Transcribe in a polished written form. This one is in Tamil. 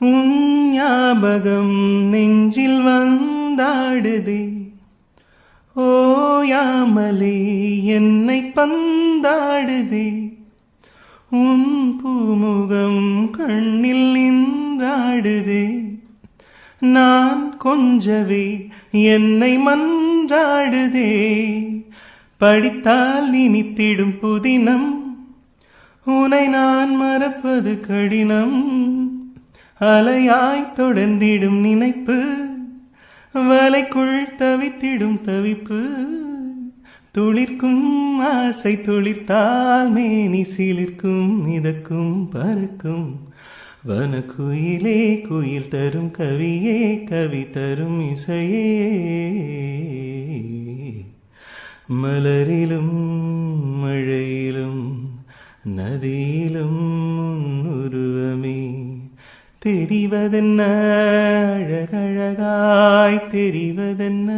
உன் ஞாபகம் நெஞ்சில் வந்தாடுதே, ஓயாமலே என்னை பந்தாடுதே. உன் பூமுகம் கண்ணில் நின்றாடுதே, நான் கொஞ்சவே என்னை மன்றாடுதே. படித்தால் இனித்திடும் புதினம், உனை நான் மறப்பது கடினம். அலையாய் தொடர்ந்திடும் நினைப்பு, வலைக்குள் தவித்திடும் தவிப்பு. துளிர்க்கும் ஆசை துளிர்த்தால் மேனி சிலிர்க்கும், மிதக்கும் பறக்கும். வனக்குயிலே குயில் தரும் கவியே, கவி தரும் இசையே. மலரிலும் மழையிலும் நதியிலும் உருவமே தெரிவதென்ன, அழகழகாய் தெரிவதென்ன.